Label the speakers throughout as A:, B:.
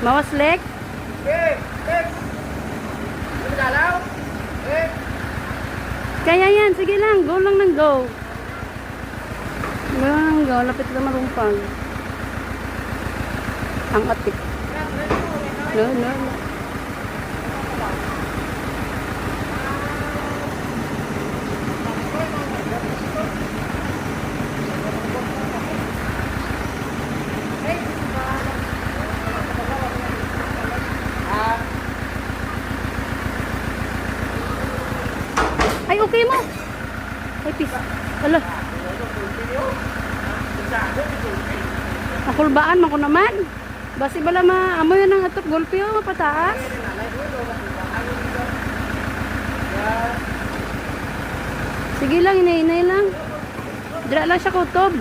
A: Mawas lek. Kaya yan, sige lang, go lang ng go. Go lang ng go, lapit na marumpang. Ang atik. No, no, no. Ay, okay mo. Ay, pis. Ala. Nakulbaan man ko naman. Basi bala maamoy yan ang atop gulpi o mapataas. Sige lang, inay-inay lang. Dira lang siya kutob.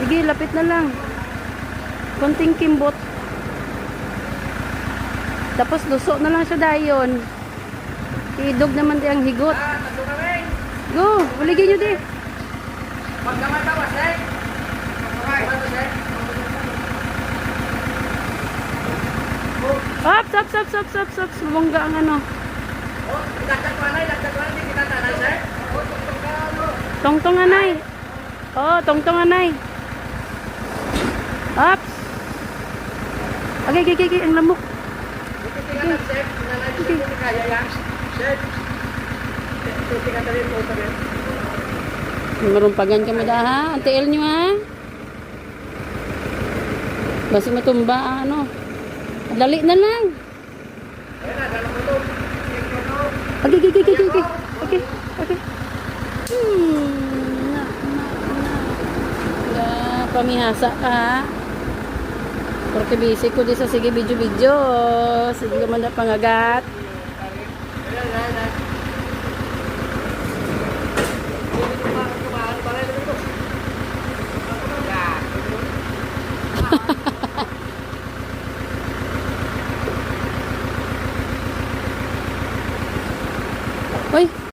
A: Sige, lapit na lang. Konting kimbot. Tapos luso na lang siya dayon. Idog naman di ang higot. Go, buligin nyo di. Up. Lumangga ang ano. Tongtong anay. Oh, tongtong anay. Ups. Okay, ang lamok. Marumpagan kami dah ha. Ang tiil nyo ha. Basi matumba ano. Dali na lang. Okay. Pamihasa ka ha. Porque busy ko di sa sige video. Sige man na pangagat.